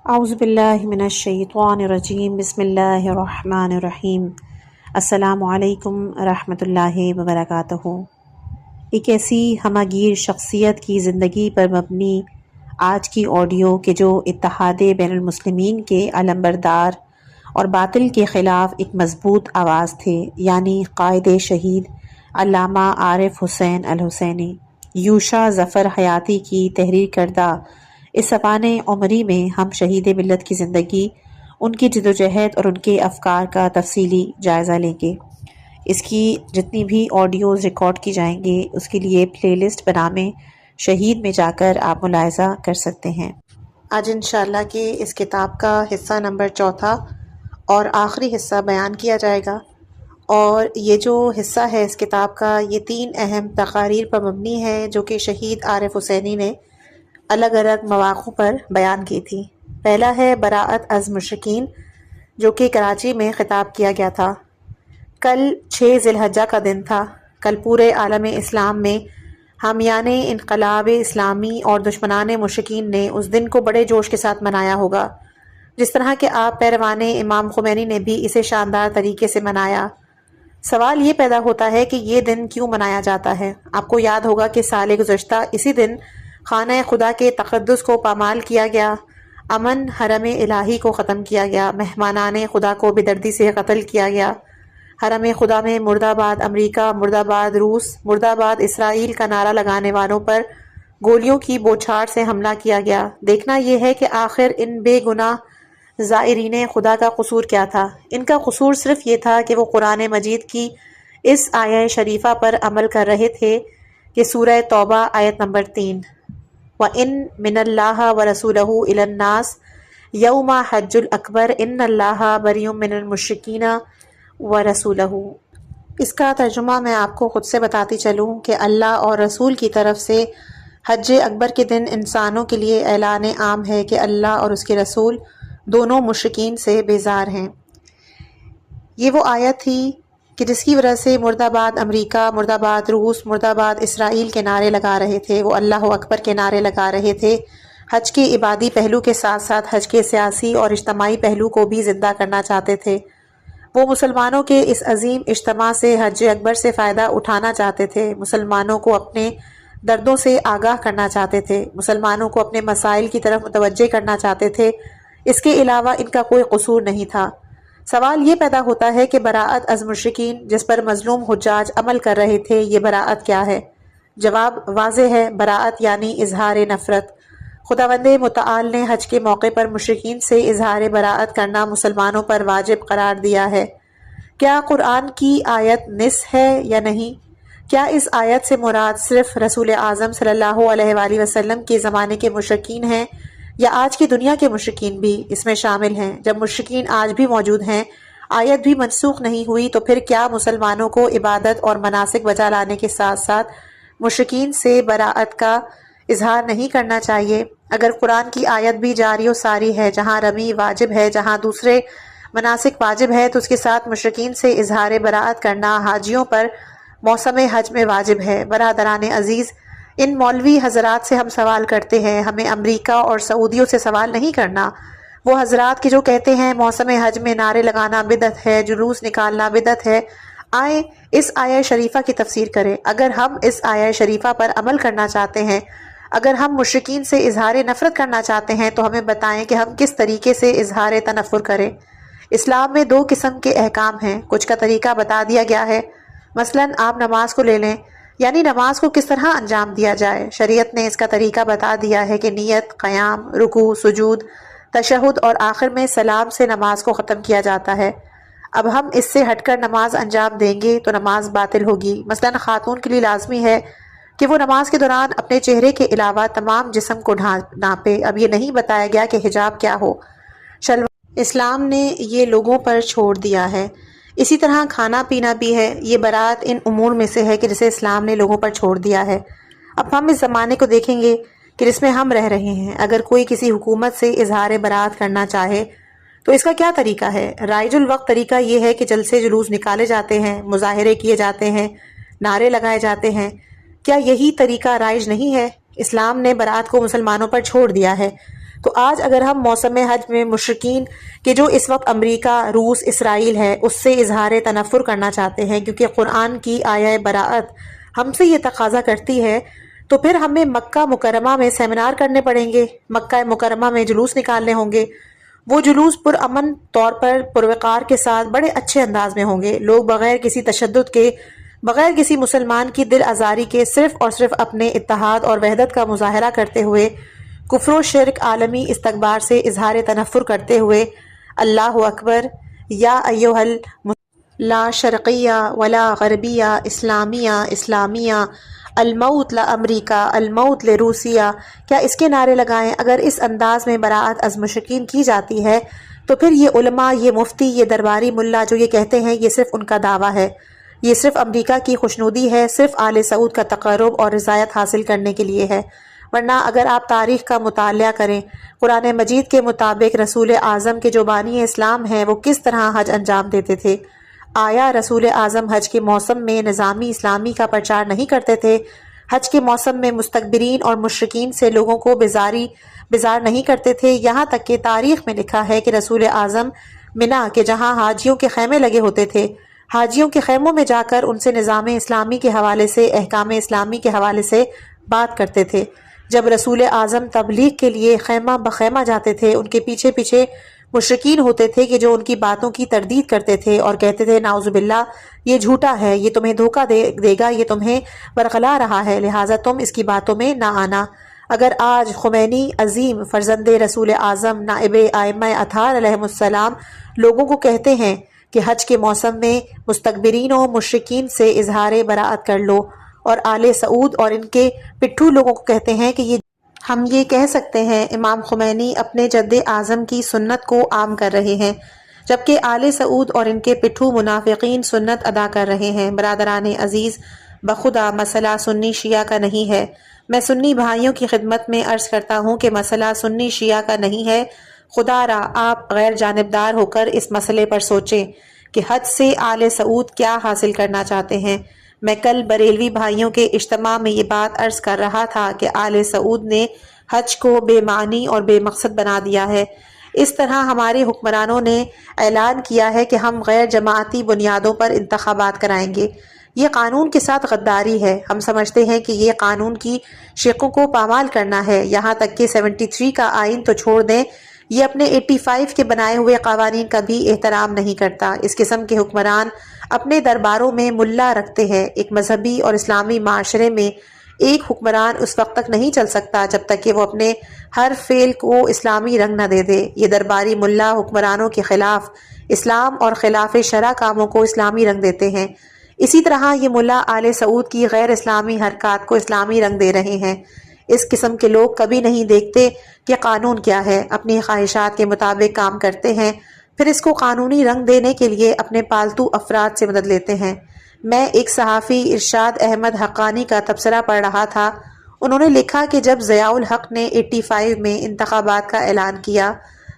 اعوذ باللہ من الشیطان الرجیم بسم اللہ الرحمن الرحیم السلام علیکم ورحمۃ اللہ وبرکاتہ۔ ایک ایسی ہمہ گیر شخصیت کی زندگی پر مبنی آج کی آڈیو کہ جو اتحاد بین المسلمین کے علمبردار اور باطل کے خلاف ایک مضبوط آواز تھے، یعنی قائد شہید علامہ عارف حسین الحسینی یوشا ظفر حیاتی کی تحریر کردہ اس سوانح عمری میں ہم شہید ملت کی زندگی، ان کی جدوجہد اور ان کے افکار کا تفصیلی جائزہ لیں گے۔ اس کی جتنی بھی آڈیوز ریکارڈ کی جائیں گے اس کے لیے پلے لسٹ بنامے شہید میں جا کر آپ ملاحظہ کر سکتے ہیں۔ آج انشاءاللہ کہ اس کتاب کا حصہ نمبر 4 اور آخری حصہ بیان کیا جائے گا، اور یہ جو حصہ ہے اس کتاب کا یہ 3 اہم تقاریر پر مبنی ہے جو کہ شہید عارف حسینی نے الگ الگ مواقع پر بیان کی تھی۔ پہلا ہے براءت از مشرکین، جو کہ کراچی میں خطاب کیا گیا تھا۔ کل 6 ذی الحجہ کا دن تھا۔ کل پورے عالم اسلام میں حامیان انقلاب اسلامی اور دشمنان مشرکین نے اس دن کو بڑے جوش کے ساتھ منایا ہوگا، جس طرح کہ آپ پیروان امام خمینی نے بھی اسے شاندار طریقے سے منایا۔ سوال یہ پیدا ہوتا ہے کہ یہ دن کیوں منایا جاتا ہے؟ آپ کو یاد ہوگا کہ سال گزشتہ اسی دن خانہ خدا کے تقدس کو پامال کیا گیا، امن حرم الہی کو ختم کیا گیا، مہمانان خدا کو بے دردی سے قتل کیا گیا، حرم خدا میں مرد آباد امریکہ، مرد آباد روس، مرد آباد اسرائیل کا نعرہ لگانے والوں پر گولیوں کی بوچھاڑ سے حملہ کیا گیا۔ دیکھنا یہ ہے کہ آخر ان بے گناہ زائرین خدا کا قصور کیا تھا؟ ان کا قصور صرف یہ تھا کہ وہ قرآن مجید کی اس آیہ شریفہ پر عمل کر رہے تھے کہ سورہ توبہ آیت نمبر 3، وَإِن مِّنَ اللَّهِ وَرَسُولَهُ إِلَى النَّاسِ يَوْمَ حَجُّ الْأَكْبَرِ إِنَّ اللَّهَ بَرِيٌّ مِّنَ الْمُشْرِكِينَ وَرَسُولَهُ۔ اس کا ترجمہ میں آپ کو خود سے بتاتی چلوں کہ اللہ اور رسول کی طرف سے حج اکبر کے دن انسانوں کے لیے اعلان عام ہے کہ اللہ اور اس کے رسول دونوں مشرکین سے بیزار ہیں۔ یہ وہ آیت تھی کہ جس کی وجہ سے مرد آباد امریکہ، مرد آباد روس، مرد آباد اسرائیل کے نعرے لگا رہے تھے، وہ اللہ اکبر کے نعرے لگا رہے تھے۔ حج کے عبادی پہلو کے ساتھ ساتھ حج کے سیاسی اور اجتماعی پہلو کو بھی زندہ کرنا چاہتے تھے۔ وہ مسلمانوں کے اس عظیم اجتماع سے حج اکبر سے فائدہ اٹھانا چاہتے تھے، مسلمانوں کو اپنے دردوں سے آگاہ کرنا چاہتے تھے، مسلمانوں کو اپنے مسائل کی طرف متوجہ کرنا چاہتے تھے۔ اس کے علاوہ ان کا کوئی قصور نہیں تھا۔ سوال یہ پیدا ہوتا ہے کہ براءت از مشرکین جس پر مظلوم حجاج عمل کر رہے تھے، یہ براءت کیا ہے؟ جواب واضح ہے، براءت یعنی اظہار نفرت۔ خداوند متعال نے حج کے موقع پر مشرکین سے اظہار براءت کرنا مسلمانوں پر واجب قرار دیا ہے۔ کیا قرآن کی آیت نص ہے یا نہیں؟ کیا اس آیت سے مراد صرف رسول اعظم صلی اللہ علیہ وآلہ وسلم کے زمانے کے مشرکین ہیں، یا آج کی دنیا کے مشرکین بھی اس میں شامل ہیں؟ جب مشرکین آج بھی موجود ہیں، آیت بھی منسوخ نہیں ہوئی، تو پھر کیا مسلمانوں کو عبادت اور مناسک بجا لانے کے ساتھ ساتھ مشرکین سے براءت کا اظہار نہیں کرنا چاہیے؟ اگر قرآن کی آیت بھی جاری و ساری ہے، جہاں رمی واجب ہے، جہاں دوسرے مناسک واجب ہے، تو اس کے ساتھ مشرکین سے اظہار براءت کرنا حاجیوں پر موسم حج میں واجب ہے۔ برادران عزیز، ان مولوی حضرات سے ہم سوال کرتے ہیں، ہمیں امریکہ اور سعودیوں سے سوال نہیں کرنا۔ وہ حضرات کے جو کہتے ہیں موسم حج میں نعرے لگانا بدعت ہے، جلوس نکالنا بدعت ہے، آئیں اس آیہ شریفہ کی تفسیر کریں۔ اگر ہم اس آیہ شریفہ پر عمل کرنا چاہتے ہیں، اگر ہم مشرکین سے اظہار نفرت کرنا چاہتے ہیں، تو ہمیں بتائیں کہ ہم کس طریقے سے اظہار تنفر کریں۔ اسلام میں 2 قسم کے احکام ہیں، کچھ کا طریقہ بتا دیا گیا ہے۔ مثلاً آپ نماز کو لے لیں، یعنی نماز کو کس طرح انجام دیا جائے۔ شریعت نے اس کا طریقہ بتا دیا ہے کہ نیت، قیام، رکوع، سجود، تشہد اور آخر میں سلام سے نماز کو ختم کیا جاتا ہے۔ اب ہم اس سے ہٹ کر نماز انجام دیں گے تو نماز باطل ہوگی۔ مثلاً خاتون کے لیے لازمی ہے کہ وہ نماز کے دوران اپنے چہرے کے علاوہ تمام جسم کو ڈھانپے۔ اب یہ نہیں بتایا گیا کہ حجاب کیا ہو، شلوار، اسلام نے یہ لوگوں پر چھوڑ دیا ہے۔ اسی طرح کھانا پینا بھی ہے، یہ براءت ان امور میں سے ہے کہ جسے اسلام نے لوگوں پر چھوڑ دیا ہے۔ اب ہم اس زمانے کو دیکھیں گے کہ جس میں ہم رہ رہے ہیں، اگر کوئی کسی حکومت سے اظہار براءت کرنا چاہے تو اس کا کیا طریقہ ہے؟ رائج الوقت طریقہ یہ ہے کہ جلسے جلوس نکالے جاتے ہیں، مظاہرے کیے جاتے ہیں، نعرے لگائے جاتے ہیں۔ کیا یہی طریقہ رائج نہیں ہے؟ اسلام نے براءت کو مسلمانوں پر چھوڑ دیا ہے، تو آج اگر ہم موسم حج میں مشرکین کہ جو اس وقت امریکہ، روس، اسرائیل ہے، اس سے اظہار تنفر کرنا چاہتے ہیں کیونکہ قرآن کی آیہ براءت ہم سے یہ تقاضا کرتی ہے، تو پھر ہمیں مکہ مکرمہ میں سیمینار کرنے پڑیں گے، مکہ مکرمہ میں جلوس نکالنے ہوں گے۔ وہ جلوس پرامن طور پر پروقار کے ساتھ بڑے اچھے انداز میں ہوں گے۔ لوگ بغیر کسی تشدد کے، بغیر کسی مسلمان کی دل آزاری کے صرف اور صرف اپنے اتحاد اور وحدت کا مظاہرہ کرتے ہوئے، کفر و شرک، عالمی استکبار سے اظہار تنفر کرتے ہوئے اللہ اکبر، یا ایھا لا شرقیہ ولا غربیہ، اسلامیہ اسلامیہ، الموت لامریکہ، الموت لروسیہ، کیا اس کے نعرے لگائیں؟ اگر اس انداز میں براءت از مشرکین کی جاتی ہے تو پھر یہ علماء، یہ مفتی، یہ درباری ملا جو یہ کہتے ہیں، یہ صرف ان کا دعویٰ ہے، یہ صرف امریکہ کی خوشنودی ہے، صرف آل سعود کا تقرب اور رضایت حاصل کرنے کے لیے ہے۔ ورنہ اگر آپ تاریخ کا مطالعہ کریں، قرآن مجید کے مطابق رسول اعظم کے جو بانی اسلام ہیں وہ کس طرح حج انجام دیتے تھے؟ آیا رسول اعظم حج کے موسم میں نظامی اسلامی کا پرچار نہیں کرتے تھے؟ حج کے موسم میں مستکبرین اور مشرکین سے لوگوں کو بیزار نہیں کرتے تھے؟ یہاں تک کہ تاریخ میں لکھا ہے کہ رسول اعظم منا کے جہاں حاجیوں کے خیمے لگے ہوتے تھے، حاجیوں کے خیموں میں جا کر ان سے نظام اسلامی کے حوالے سے، احکام اسلامی کے حوالے سے بات کرتے تھے۔ جب رسول اعظم تبلیغ کے لیے خیمہ بخیمہ جاتے تھے، ان کے پیچھے پیچھے مشرکین ہوتے تھے کہ جو ان کی باتوں کی تردید کرتے تھے اور کہتے تھے نعوذ باللہ یہ جھوٹا ہے، یہ تمہیں دھوکہ دے گا، یہ تمہیں ورغلا رہا ہے، لہٰذا تم اس کی باتوں میں نہ آنا۔ اگر آج خمینی عظیم فرزند رسول اعظم، نائب ائمہ اطہار علیہم السلام لوگوں کو کہتے ہیں کہ حج کے موسم میں مستکبرین و مشرکین سے اظہار براءت کر لو، اور آل سعود اور ان کے پٹھو لوگوں کو کہتے ہیں کہ ہم یہ کہہ سکتے ہیں امام خمینی اپنے جد اعظم کی سنت کو عام کر رہے ہیں، جبکہ آل سعود اور ان کے پٹھو منافقین سنت ادا کر رہے ہیں۔ برادران عزیز، بخدا مسئلہ سنی شیعہ کا نہیں ہے۔ میں سنی بھائیوں کی خدمت میں عرض کرتا ہوں کہ مسئلہ سنی شیعہ کا نہیں ہے۔ خدا را آپ غیر جانبدار ہو کر اس مسئلے پر سوچیں کہ حج سے آل سعود کیا حاصل کرنا چاہتے ہیں۔ میں کل بریلوی بھائیوں کے اجتماع میں یہ بات عرض کر رہا تھا کہ آل سعود نے حج کو بے معنی اور بے مقصد بنا دیا ہے۔ اس طرح ہمارے حکمرانوں نے اعلان کیا ہے کہ ہم غیر جماعتی بنیادوں پر انتخابات کرائیں گے۔ یہ قانون کے ساتھ غداری ہے۔ ہم سمجھتے ہیں کہ یہ قانون کی شقوں کو پامال کرنا ہے۔ یہاں تک کہ 73 کا آئین تو چھوڑ دیں، یہ اپنے 85 کے بنائے ہوئے قوانین کا بھی احترام نہیں کرتا۔ اس قسم کے حکمران اپنے درباروں میں ملا رکھتے ہیں۔ ایک مذہبی اور اسلامی معاشرے میں ایک حکمران اس وقت تک نہیں چل سکتا جب تک کہ وہ اپنے ہر فعل کو اسلامی رنگ نہ دے دے۔ یہ درباری ملا حکمرانوں کے خلاف اسلام اور خلاف شرع کاموں کو اسلامی رنگ دیتے ہیں۔ اسی طرح یہ ملا آل سعود کی غیر اسلامی حرکات کو اسلامی رنگ دے رہے ہیں۔ اس قسم کے لوگ کبھی نہیں دیکھتے کہ قانون کیا ہے، اپنی خواہشات کے مطابق کام کرتے ہیں، پھر اس کو قانونی رنگ دینے کے لیے اپنے پالتو افراد سے مدد لیتے ہیں۔ میں ایک صحافی ارشاد احمد حقانی کا تبصرہ پڑھ رہا تھا۔ انہوں نے لکھا کہ جب ضیاء الحق نے 85 میں انتخابات کا اعلان کیا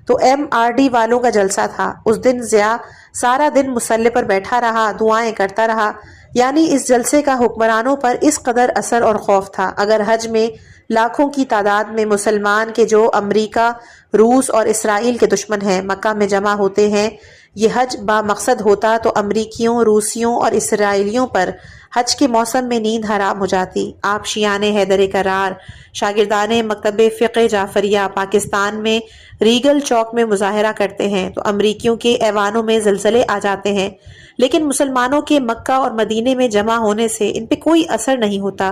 تو MRD والوں کا جلسہ تھا۔ اس دن ضیاء سارا دن مسلح پر بیٹھا رہا، دعائیں کرتا رہا، یعنی اس جلسے کا حکمرانوں پر اس قدر اثر اور خوف تھا۔ اگر حج میں لاکھوں کی تعداد میں مسلمان کے جو امریکہ، روس اور اسرائیل کے دشمن ہیں مکہ میں جمع ہوتے ہیں، یہ حج با مقصد ہوتا تو امریکیوں، روسیوں اور اسرائیلیوں پر حج کے موسم میں نیند حرام ہو جاتی۔ آپ شیعان حیدر کرار، شاگردان مکتب فقہ جعفریہ پاکستان میں ریگل چوک میں مظاہرہ کرتے ہیں تو امریکیوں کے ایوانوں میں زلزلے آ جاتے ہیں، لیکن مسلمانوں کے مکہ اور مدینے میں جمع ہونے سے ان پہ کوئی اثر نہیں ہوتا،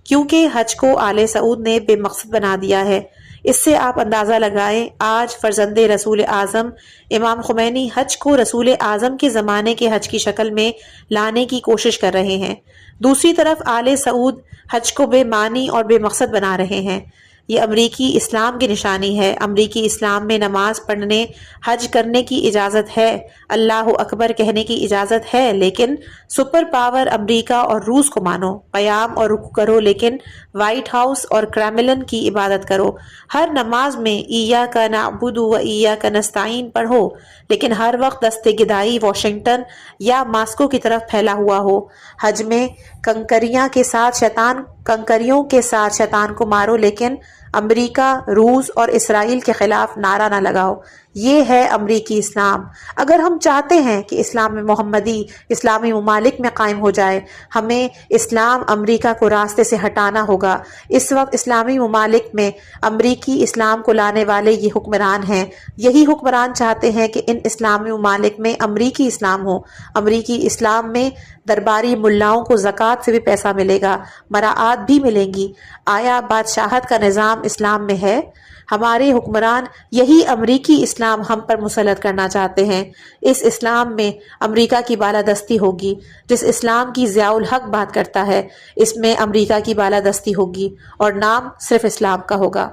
کیونکہ حج کو آل سعود نے بے مقصد بنا دیا ہے۔ اس سے آپ اندازہ لگائیں، آج فرزند رسول اعظم امام خمینی حج کو رسول اعظم کے زمانے کے حج کی شکل میں لانے کی کوشش کر رہے ہیں، دوسری طرف آل سعود حج کو بے معنی اور بے مقصد بنا رہے ہیں۔ یہ امریکی اسلام کی نشانی ہے۔ امریکی اسلام میں نماز پڑھنے، حج کرنے کی اجازت ہے، اللہ اکبر کہنے کی اجازت ہے، لیکن سپر پاور امریکہ اور روس کو مانو، قیام اور رکوع کرو، لیکن وائٹ ہاؤس اور کریملن کی عبادت کرو۔ ہر نماز میں ایاک نعبد و ایاک نستعین پڑھو، لیکن ہر وقت دست گدائی واشنگٹن یا ماسکو کی طرف پھیلا ہوا ہو۔ حج میں کنکریوں کے ساتھ شیطان کو مارو، لیکن امریکہ، روس اور اسرائیل کے خلاف نعرہ نہ لگاؤ۔ یہ ہے امریکی اسلام۔ اگر ہم چاہتے ہیں کہ اسلام محمدی اسلامی ممالک میں قائم ہو جائے، ہمیں اسلام امریکہ کو راستے سے ہٹانا ہوگا۔ اس وقت اسلامی ممالک میں امریکی اسلام کو لانے والے یہ حکمران ہیں۔ یہی حکمران چاہتے ہیں کہ ان اسلامی ممالک میں امریکی اسلام ہو۔ امریکی اسلام میں درباری ملاؤں کو زکوٰۃ سے بھی پیسہ ملے گا، مراعات بھی ملیں گی۔ آیا بادشاہت کا نظام اسلام میں ہے؟ ہمارے حکمران یہی امریکی اسلام ہم پر مسلط کرنا چاہتے ہیں۔ اس اسلام میں امریکہ کی بالادستی ہوگی۔ جس اسلام کی ضیاء الحق بات کرتا ہے، اس میں امریکہ کی بالادستی ہوگی اور نام صرف اسلام کا ہوگا۔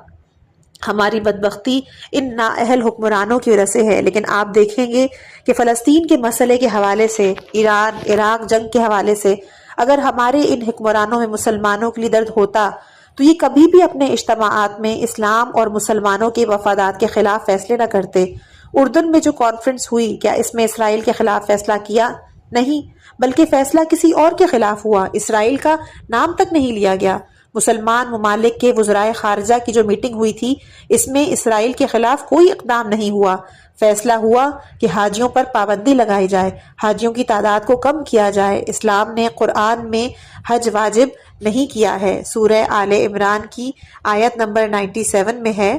ہماری بدبختی ان نااہل حکمرانوں کی وجہ سے ہے، لیکن آپ دیکھیں گے کہ فلسطین کے مسئلے کے حوالے سے، ایران عراق جنگ کے حوالے سے اگر ہمارے ان حکمرانوں میں مسلمانوں کے لیے درد ہوتا تو یہ کبھی بھی اپنے اجتماعات میں اسلام اور مسلمانوں کے مفادات کے خلاف فیصلے نہ کرتے۔ اردن میں جو کانفرنس ہوئی، کیا اس میں اسرائیل کے خلاف فیصلہ کیا؟ نہیں، بلکہ فیصلہ کسی اور کے خلاف ہوا، اسرائیل کا نام تک نہیں لیا گیا۔ مسلمان ممالک کے وزرائے خارجہ کی جو میٹنگ ہوئی تھی، اس میں اسرائیل کے خلاف کوئی اقدام نہیں ہوا۔ فیصلہ ہوا کہ حاجیوں پر پابندی لگائی جائے، حاجیوں کی تعداد کو کم کیا جائے۔ اسلام نے قرآن میں حج واجب نہیں کیا ہے۔ سورہ آل عمران کی آیت نمبر 97 میں ہے،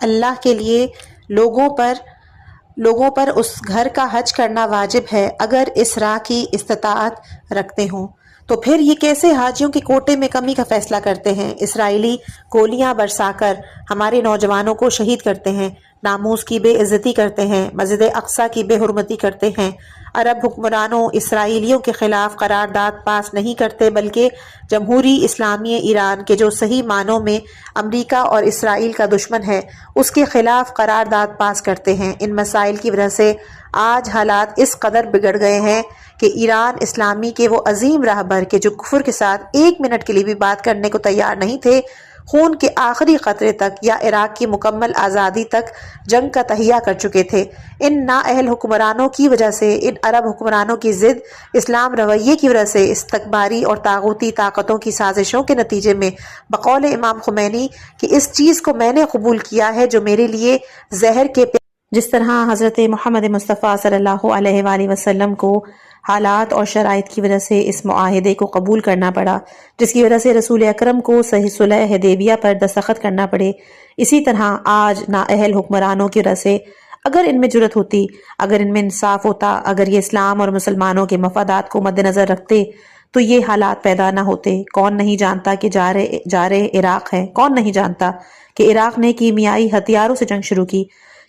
اللہ کے لیے لوگوں پر اس گھر کا حج کرنا واجب ہے اگر اس راہ کی استطاعت رکھتے ہوں۔ تو پھر یہ کیسے حاجیوں کے کوٹے میں کمی کا فیصلہ کرتے ہیں؟ اسرائیلی گولیاں برسا کر ہمارے نوجوانوں کو شہید کرتے ہیں، ناموس کی بے عزتی کرتے ہیں، مسجد اقصیٰ کی بے حرمتی کرتے ہیں۔ عرب حکمرانوں اسرائیلیوں کے خلاف قرارداد پاس نہیں کرتے، بلکہ جمہوری اسلامی ایران کے جو صحیح معنوں میں امریکہ اور اسرائیل کا دشمن ہے، اس کے خلاف قرارداد پاس کرتے ہیں۔ ان مسائل کی وجہ سے آج حالات اس قدر بگڑ گئے ہیں کہ ایران اسلامی کے وہ عظیم راہبر کے جو کفر کے ساتھ ایک منٹ کے لیے بھی بات کرنے کو تیار نہیں تھے، خون کے آخری قطرے تک یا عراق کی مکمل آزادی تک جنگ کا تہیہ کر چکے تھے۔ ان نااہل حکمرانوں کی وجہ سے، ان عرب حکمرانوں کی ضد اسلام رویے کی وجہ سے، استکباری اور طاغوتی طاقتوں کی سازشوں کے نتیجے میں، بقول امام خمینی کہ اس چیز کو میں نے قبول کیا ہے جو میرے لیے زہر کے جس طرح حضرت محمد مصطفیٰ صلی اللہ علیہ وآلہ وسلم کو حالات اور شرائط کی وجہ سے اس معاہدے کو قبول کرنا پڑا، جس کی وجہ سے رسول اکرم کو صلح حدیبیہ پر دستخط کرنا پڑے، اسی طرح آج نااہل حکمرانوں کی وجہ سے اگر ان میں جرأت ہوتی، اگر ان میں انصاف ہوتا، اگر یہ اسلام اور مسلمانوں کے مفادات کو مد نظر رکھتے تو یہ حالات پیدا نہ ہوتے۔ کون نہیں جانتا کہ جارے عراق ہے؟ کون نہیں جانتا کہ عراق نے کیمیائی ہتھیاروں سے جنگ شروع کی؟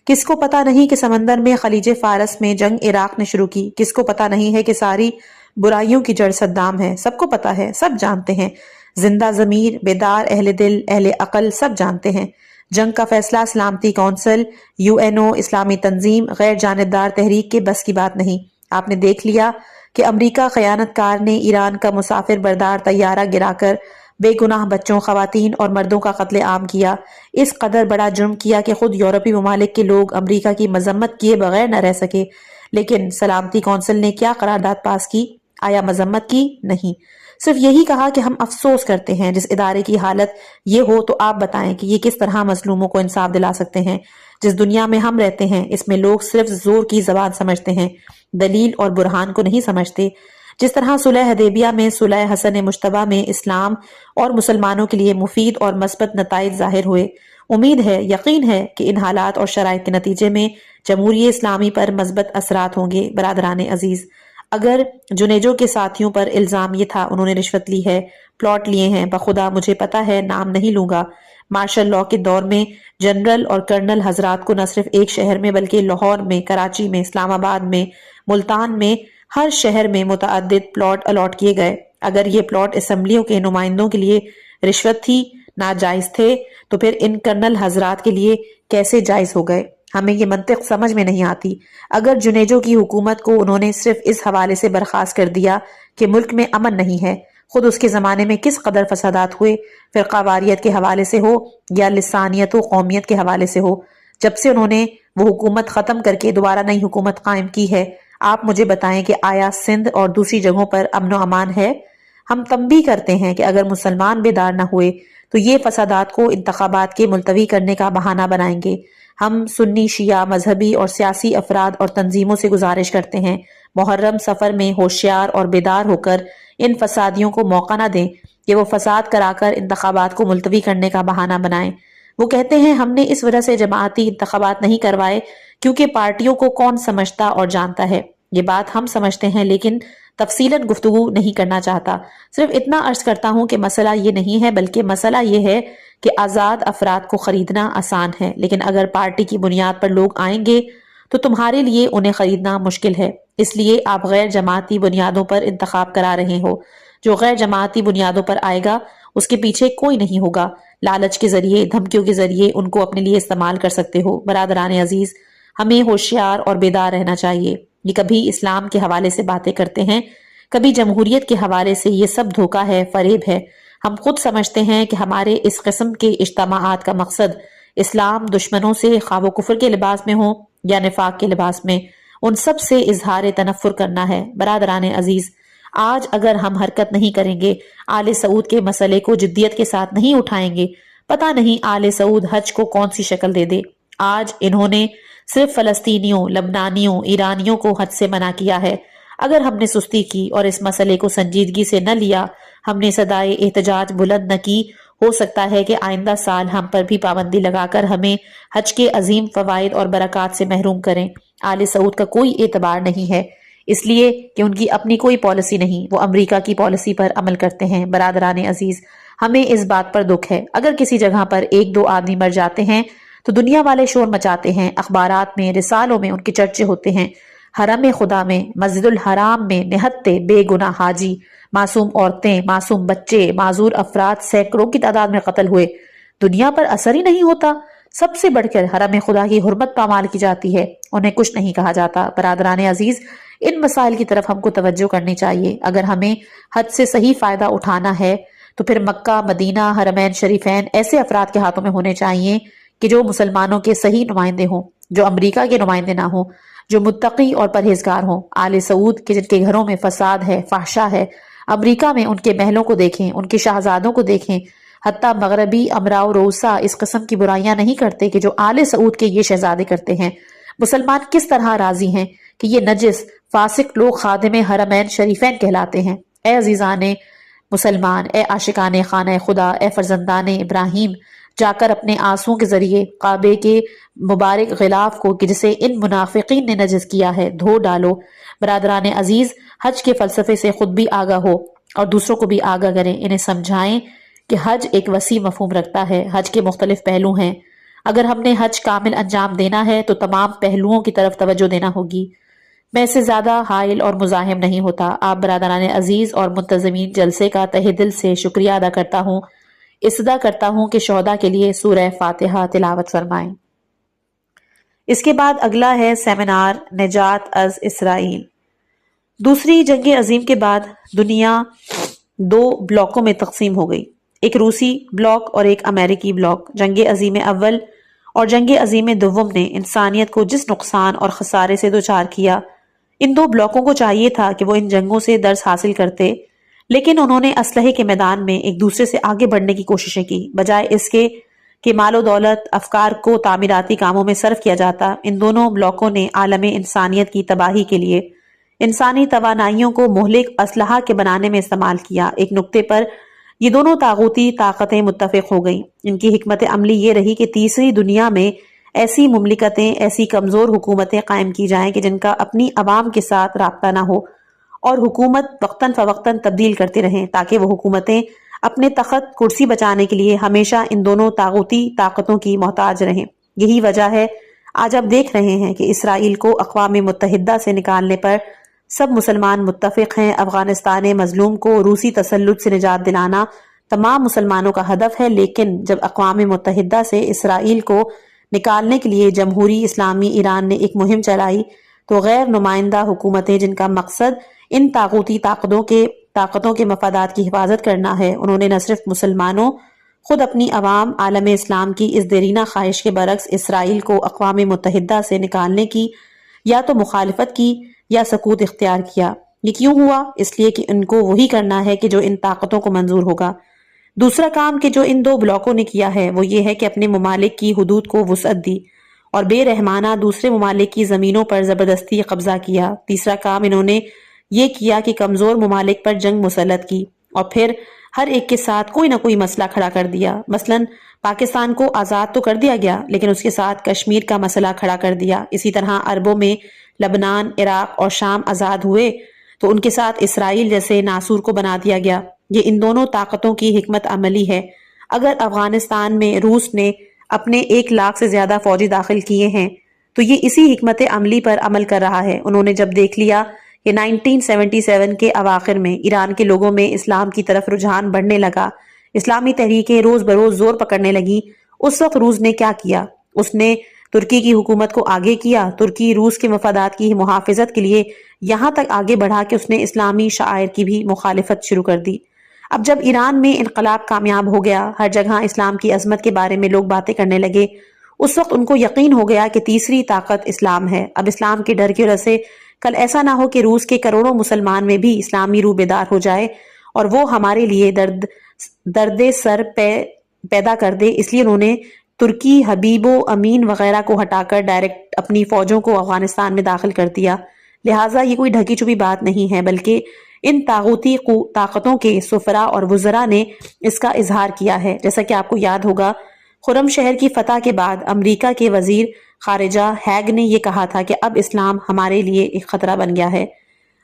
کس کو پتا نہیں کہ سمندر میں خلیج فارس میں جنگ عراق نے شروع کی؟ کس کو پتا نہیں ہے کہ ساری برائیوں کی جڑ صدام ہے؟ سب کو پتا ہے، سب جانتے ہیں، زندہ ضمیر، بیدار اہل دل، اہل عقل سب جانتے ہیں۔ جنگ کا فیصلہ سلامتی کونسل، UNO، اسلامی تنظیم، غیر جانبدار تحریک کے بس کی بات نہیں۔ آپ نے دیکھ لیا کہ امریکہ خیانت کار نے ایران کا مسافر بردار طیارہ گرا کر بے گناہ بچوں، خواتین اور مردوں کا قتل عام کیا۔ اس قدر بڑا جرم کیا کہ خود یورپی ممالک کے لوگ امریکہ کی مذمت کیے بغیر نہ رہ سکے۔ لیکن سلامتی کونسل نے کیا قرارداد پاس کی؟ آیا مذمت کی؟ نہیں، صرف یہی کہا کہ ہم افسوس کرتے ہیں۔ جس ادارے کی حالت یہ ہو تو آپ بتائیں کہ یہ کس طرح مظلوموں کو انصاف دلا سکتے ہیں؟ جس دنیا میں ہم رہتے ہیں، اس میں لوگ صرف زور کی زبان سمجھتے ہیں، دلیل اور برہان کو نہیں سمجھتے۔ جس طرح صلح حدیبیہ میں صلح حسن مجتبیٰ میں اسلام اور مسلمانوں کے لیے مفید اور مثبت نتائج ظاہر ہوئے، امید ہے، یقین ہے کہ ان حالات اور شرائط کے نتیجے میں جمہوری اسلامی پر مثبت اثرات ہوں گے۔ برادران عزیز، اگر جنیجو کے ساتھیوں پر الزام یہ تھا انہوں نے رشوت لی ہے، پلاٹ لیے ہیں، بخدا مجھے پتا ہے، نام نہیں لوں گا، مارشل لاء کے دور میں جنرل اور کرنل حضرات کو نہ صرف ایک شہر میں بلکہ لاہور میں، کراچی میں، اسلام آباد میں، ملتان میں، ہر شہر میں متعدد پلاٹ الاٹ کیے گئے۔ اگر یہ پلاٹ اسمبلیوں کے نمائندوں کے لیے رشوت تھی، ناجائز تھے، تو پھر ان کرنل حضرات کے لیے کیسے جائز ہو گئے؟ ہمیں یہ منطق سمجھ میں نہیں آتی۔ اگر جنیجو کی حکومت کو انہوں نے صرف اس حوالے سے برخاست کر دیا کہ ملک میں امن نہیں ہے، خود اس کے زمانے میں کس قدر فسادات ہوئے، فرقہ واریت کے حوالے سے ہو یا لسانیت و قومیت کے حوالے سے ہو، جب سے انہوں نے وہ حکومت ختم کر کے دوبارہ نئی حکومت قائم کی ہے، آپ مجھے بتائیں کہ آیا سندھ اور دوسری جگہوں پر امن و امان ہے؟ ہم تنبیہ کرتے ہیں کہ اگر مسلمان بیدار نہ ہوئے تو یہ فسادات کو انتخابات کے ملتوی کرنے کا بہانہ بنائیں گے۔ ہم سنی شیعہ مذہبی اور سیاسی افراد اور تنظیموں سے گزارش کرتے ہیں محرم سفر میں ہوشیار اور بیدار ہو کر ان فسادیوں کو موقع نہ دیں کہ وہ فساد کرا کر انتخابات کو ملتوی کرنے کا بہانہ بنائیں۔ وہ کہتے ہیں ہم نے اس وجہ سے جماعتی انتخابات نہیں کروائے کیونکہ پارٹیوں کو کون سمجھتا اور جانتا ہے۔ یہ بات ہم سمجھتے ہیں لیکن تفصیلاً گفتگو نہیں کرنا چاہتا۔ صرف اتنا عرض کرتا ہوں کہ مسئلہ یہ نہیں ہے بلکہ مسئلہ یہ ہے کہ آزاد افراد کو خریدنا آسان ہے، لیکن اگر پارٹی کی بنیاد پر لوگ آئیں گے تو تمہارے لیے انہیں خریدنا مشکل ہے۔ اس لیے آپ غیر جماعتی بنیادوں پر انتخاب کرا رہے ہو۔ جو غیر جماعتی بنیادوں پر آئے گا اس کے پیچھے کوئی نہیں ہوگا۔ لالچ کے ذریعے، دھمکیوں کے ذریعے ان کو اپنے لیے استعمال کر سکتے ہو۔ برادران عزیز، ہمیں ہوشیار اور بیدار رہنا چاہیے۔ یہ کبھی اسلام کے حوالے سے باتیں کرتے ہیں، کبھی جمہوریت کے حوالے سے۔ یہ سب دھوکہ ہے، فریب ہے۔ ہم خود سمجھتے ہیں کہ ہمارے اس قسم کے اجتماعات کا مقصد اسلام دشمنوں سے، خواہ وہ کفر کے لباس میں ہوں یا نفاق کے لباس میں، ان سب سے اظہار تنفر کرنا ہے۔ برادران عزیز، آج اگر ہم حرکت نہیں کریں گے، آل سعود کے مسئلے کو جدیت کے ساتھ نہیں اٹھائیں گے، پتہ نہیں آل سعود حج کو کون سی شکل دے دے۔ آج انہوں نے صرف فلسطینیوں، لبنانیوں، ایرانیوں کو حج سے منع کیا ہے۔ اگر ہم نے سستی کی اور اس مسئلے کو سنجیدگی سے نہ لیا، ہم نے صدائے احتجاج بلند نہ کی، ہو سکتا ہے کہ آئندہ سال ہم پر بھی پابندی لگا کر ہمیں حج کے عظیم فوائد اور برکات سے محروم کریں۔ آل سعود کا کوئی اعتبار نہیں ہے، اس لیے کہ ان کی اپنی کوئی پالیسی نہیں، وہ امریکہ کی پالیسی پر عمل کرتے ہیں۔ برادران عزیز، ہمیں اس بات پر دکھ ہے، اگر کسی جگہ پر ایک دو آدمی مر جاتے ہیں تو دنیا والے شور مچاتے ہیں، اخبارات میں، رسالوں میں ان کے چرچے ہوتے ہیں۔ حرم خدا میں، مسجد الحرام میں نہتے بے گناہ حاجی، معصوم عورتیں، معصوم بچے، معذور افراد سینکڑوں کی تعداد میں قتل ہوئے، دنیا پر اثر ہی نہیں ہوتا۔ سب سے بڑھ کر حرم خدا کی حرمت پامال کی جاتی ہے، انہیں کچھ نہیں کہا جاتا۔ برادران عزیز، ان مسائل کی طرف ہم کو توجہ کرنی چاہیے۔ اگر ہمیں حج سے صحیح فائدہ اٹھانا ہے تو پھر مکہ، مدینہ، حرمین شریفین ایسے افراد کے ہاتھوں میں ہونے چاہیے کہ جو مسلمانوں کے صحیح نمائندے ہوں، جو امریکہ کے نمائندے نہ ہوں، جو متقی اور پرہیزگار ہوں۔ آل سعود کے جن کے گھروں میں فساد ہے، فحشا ہے، امریکہ میں ان کے محلوں کو دیکھیں، ان کے شہزادوں کو دیکھیں، حتیٰ مغربی امراء و رؤسا اس قسم کی برائیاں نہیں کرتے کہ جو آل سعود کے یہ شہزادے کرتے ہیں۔ مسلمان کس طرح راضی ہیں کہ یہ نجس فاسق لوگ خادم حرمین شریفین کہلاتے ہیں۔ اے عزیزان مسلمان، اے عاشقان خانہ خدا، اے فرزندان ابراہیم، جا کر اپنے آنسوں کے ذریعے کعبے کے مبارک غلاف کو کہ جسے ان منافقین نے نجس کیا ہے دھو ڈالو۔ برادران عزیز، حج کے فلسفے سے خود بھی آگاہ ہو اور دوسروں کو بھی آگاہ کریں، انہیں سمجھائیں کہ حج ایک وسیع مفہوم رکھتا ہے، حج کے مختلف پہلو ہیں۔ اگر ہم نے حج کامل انجام دینا ہے تو تمام پہلوؤں کی طرف توجہ دینا ہوگی۔ میں اس سے زیادہ حائل اور مزاحم نہیں ہوتا۔ آپ برادران عزیز اور منتظمین جلسے کا تہ دل سے شکریہ ادا کرتا ہوں۔ استدعا کرتا ہوں کہ شہداء کے لیے سورہ فاتحہ تلاوت فرمائیں۔ اس کے بعد اگلا ہے سیمینار نجات از اسرائیل۔ دوسری جنگ عظیم کے بعد دنیا دو بلاکوں میں تقسیم ہو گئی، ایک روسی بلاک اور ایک امریکی بلاک۔ جنگ عظیم اول اور جنگ عظیم دوم نے انسانیت کو جس نقصان اور خسارے سے دوچار کیا، ان دو بلاکوں کو چاہیے تھا کہ وہ ان جنگوں سے درس حاصل کرتے، لیکن انہوں نے اسلحے کے میدان میں ایک دوسرے سے آگے بڑھنے کی کوششیں کی، بجائے اس کے کہ مال و دولت، افکار کو تعمیراتی کاموں میں صرف کیا جاتا۔ ان دونوں بلاکوں نے عالم انسانیت کی تباہی کے لیے انسانی توانائیوں کو مہلک اسلحہ کے بنانے میں استعمال کیا۔ ایک نقطے پر یہ دونوں طاغوتی طاقتیں متفق ہو گئیں۔ ان کی حکمت عملی یہ رہی کہ تیسری دنیا میں ایسی مملکتیں، ایسی کمزور حکومتیں قائم کی جائیں کہ جن کا اپنی عوام کے ساتھ رابطہ نہ ہو، اور حکومت وقتاً فوقتاً تبدیل کرتے رہیں تاکہ وہ حکومتیں اپنے تخت کرسی بچانے کے لیے ہمیشہ ان دونوں طاغوتی طاقتوں کی محتاج رہیں۔ یہی وجہ ہے آج آپ دیکھ رہے ہیں کہ اسرائیل کو اقوام متحدہ سے نکالنے پر سب مسلمان متفق ہیں۔ افغانستان مظلوم کو روسی تسلط سے نجات دلانا تمام مسلمانوں کا ہدف ہے، لیکن جب اقوام متحدہ سے اسرائیل کو نکالنے کے لیے جمہوری اسلامی ایران نے ایک مہم چلائی تو غیر نمائندہ حکومتیں جن کا مقصد ان طاغوتی طاقتوں کے مفادات کی حفاظت کرنا ہے، انہوں نے نہ صرف مسلمانوں، خود اپنی عوام، عالم اسلام کی اس دیرینہ خواہش کے برعکس اسرائیل کو اقوام متحدہ سے نکالنے کی یا تو مخالفت کی یا سکوت اختیار کیا۔ یہ کیوں ہوا؟ اس لیے کہ ان کو وہی کرنا ہے کہ جو ان طاقتوں کو منظور ہوگا۔ دوسرا کام کہ جو ان دو بلاکوں نے کیا ہے وہ یہ ہے کہ اپنے ممالک کی حدود کو وسعت دی اور بے رحمانہ دوسرے ممالک کی زمینوں پر زبردستی قبضہ کیا۔ تیسرا کام انہوں نے یہ کیا کہ کمزور ممالک پر جنگ مسلط کی اور پھر ہر ایک کے ساتھ کوئی نہ کوئی مسئلہ کھڑا کر دیا۔ مثلاً پاکستان کو آزاد تو کر دیا گیا لیکن اس کے ساتھ کشمیر کا مسئلہ کھڑا کر دیا۔ اسی طرح عربوں میں لبنان، عراق اور شام آزاد ہوئے تو ان کے ساتھ اسرائیل جیسے ناسور کو بنا دیا گیا۔ یہ ان دونوں طاقتوں کی حکمت عملی ہے۔ اگر افغانستان میں روس نے اپنے 1 لاکھ سے زیادہ فوجی داخل کیے ہیں تو یہ اسی حکمت عملی پر عمل کر رہا ہے۔ انہوں نے جب دیکھ لیا کہ 1977 کے اواخر میں ایران کے لوگوں میں اسلام کی طرف رجحان بڑھنے لگا، اسلامی تحریکیں روز بروز زور پکڑنے لگی، اس وقت روس نے کیا کیا؟ اس نے ترکی کی حکومت کو آگے کیا۔ ترکی روس کے مفادات کی محافظت کے لیے یہاں تک آگے بڑھا کہ اس نے اسلامی شعائر کی بھی مخالفت شروع کر دی۔ اب جب ایران میں انقلاب کامیاب ہو گیا، ہر جگہ اسلام کی عظمت کے بارے میں لوگ باتیں کرنے لگے، اس وقت ان کو یقین ہو گیا کہ تیسری طاقت اسلام ہے۔ اب اسلام کے ڈر کی وجہ سے کل ایسا نہ ہو کہ روس کے کروڑوں مسلمان میں بھی اسلامی روح بیدار ہو جائے اور وہ ہمارے لیے درد سر پیدا کر دے۔ اس لیے انہوں نے ترکی، حبیب و امین وغیرہ کو ہٹا کر ڈائریکٹ اپنی فوجوں کو افغانستان میں داخل کر دیا۔ لہٰذا یہ کوئی ڈھکی چھپی بات نہیں ہے، بلکہ ان طاغوتی طاقتوں کے سفراء اور وزراء نے اس کا اظہار کیا ہے۔ جیسا کہ آپ کو یاد ہوگا، خرم شہر کی فتح کے بعد امریکہ کے وزیر خارجہ ہیگ نے یہ کہا تھا کہ اب اسلام ہمارے لیے ایک خطرہ بن گیا ہے۔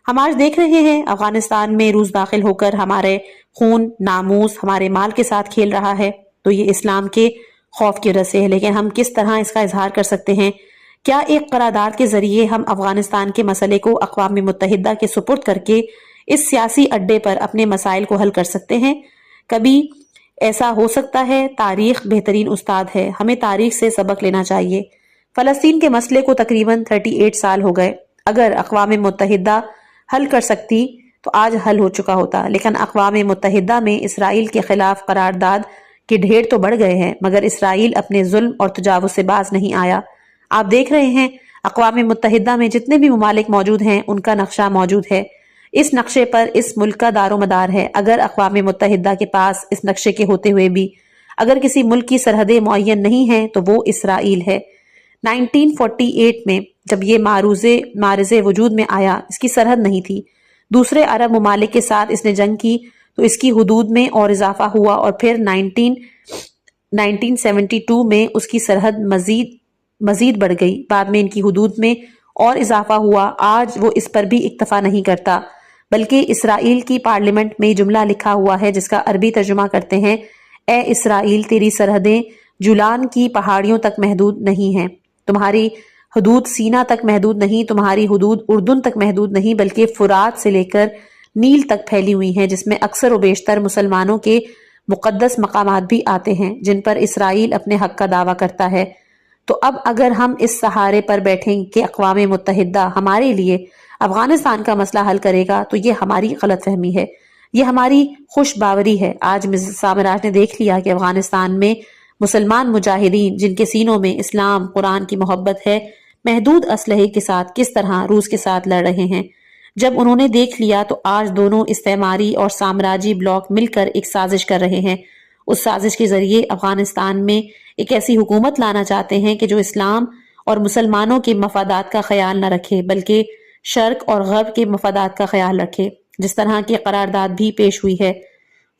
ہم آج دیکھ رہے ہیں افغانستان میں روس داخل ہو کر ہمارے خون، ناموس، ہمارے مال کے ساتھ کھیل رہا ہے، تو یہ اسلام کے خوف کی وجہ سے ہے۔ لیکن ہم کس طرح اس کا اظہار کر سکتے ہیں؟ کیا ایک قرارداد کے ذریعے ہم افغانستان کے مسئلے کو اقوام متحدہ کے سپرد کر کے اس سیاسی اڈے پر اپنے مسائل کو حل کر سکتے ہیں؟ کبھی ایسا ہو سکتا ہے؟ تاریخ بہترین استاد ہے، ہمیں تاریخ سے سبق لینا چاہیے۔ فلسطین کے مسئلے کو تقریباً 38 سال ہو گئے۔ اگر اقوام متحدہ حل کر سکتی تو آج حل ہو چکا ہوتا، لیکن اقوام متحدہ میں اسرائیل کے خلاف قرارداد کے ڈھیر تو بڑھ گئے ہیں مگر اسرائیل اپنے ظلم اور تجاوز سے باز نہیں آیا۔ آپ دیکھ رہے ہیں اقوام متحدہ میں جتنے بھی ممالک موجود ہیں ان کا نقشہ موجود ہے، اس نقشے پر اس ملک کا دار و مدار ہے۔ اگر اقوام متحدہ کے پاس اس نقشے کے ہوتے ہوئے بھی اگر کسی ملک کی سرحدیں معین نہیں ہیں تو وہ اسرائیل ہے۔ 1948 میں جب یہ معرض وجود میں آیا، اس کی سرحد نہیں تھی۔ دوسرے عرب ممالک کے ساتھ اس نے جنگ کی تو اس کی حدود میں اور اضافہ ہوا اور پھر 1972 میں اس کی سرحد مزید بڑھ گئی، بعد میں ان کی حدود میں اور اضافہ ہوا۔ آج وہ اس پر بھی اکتفا نہیں کرتا بلکہ اسرائیل کی پارلیمنٹ میں جملہ لکھا ہوا ہے جس کا عربی ترجمہ کرتے ہیں: اے اسرائیل، تیری سرحدیں جولان کی پہاڑیوں تک محدود نہیں ہیں، تمہاری حدود سینا تک محدود نہیں، تمہاری حدود اردن تک محدود نہیں بلکہ فرات سے لے کر نیل تک پھیلی ہوئی ہیں، جس میں اکثر و بیشتر مسلمانوں کے مقدس مقامات بھی آتے ہیں جن پر اسرائیل اپنے حق کا دعویٰ کرتا ہے۔ تو اب اگر ہم اس سہارے پر بیٹھیں کہ اقوام متحدہ ہمارے لیے افغانستان کا مسئلہ حل کرے گا تو یہ ہماری غلط فہمی ہے، یہ ہماری خوش باوری ہے۔ آج مرزا سامراج نے دیکھ لیا کہ افغانستان میں مسلمان مجاہدین جن کے سینوں میں اسلام، قرآن کی محبت ہے، محدود اسلحے کے ساتھ کس طرح روس کے ساتھ لڑ رہے ہیں۔ جب انہوں نے دیکھ لیا تو آج دونوں استعماری اور سامراجی بلاک مل کر ایک سازش کر رہے ہیں۔ اس سازش کے ذریعے افغانستان میں ایک ایسی حکومت لانا چاہتے ہیں کہ جو اسلام اور مسلمانوں کے مفادات کا خیال نہ رکھے بلکہ شرق اور غرب کے مفادات کا خیال رکھے۔ جس طرح کی قرارداد بھی پیش ہوئی ہے،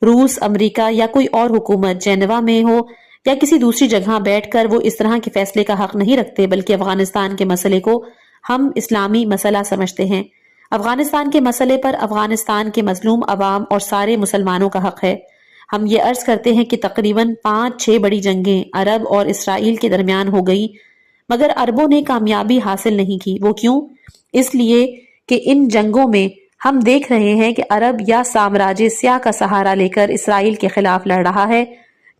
روس، امریکہ یا کوئی اور حکومت جنیوا میں ہو یا کسی دوسری جگہ بیٹھ کر وہ اس طرح کے فیصلے کا حق نہیں رکھتے بلکہ افغانستان کے مسئلے کو ہم اسلامی مسئلہ سمجھتے ہیں۔ افغانستان کے مسئلے پر افغانستان کے مظلوم عوام اور سارے مسلمانوں کا حق ہے۔ ہم یہ عرض کرتے ہیں کہ تقریباً 5-6 بڑی جنگیں عرب اور اسرائیل کے درمیان ہو گئی مگر عربوں نے کامیابی حاصل نہیں کی۔ وہ کیوں؟ اس لیے کہ ان جنگوں میں ہم دیکھ رہے ہیں کہ عرب یا سامراج سیاہ کا سہارا لے کر اسرائیل کے خلاف لڑ رہا ہے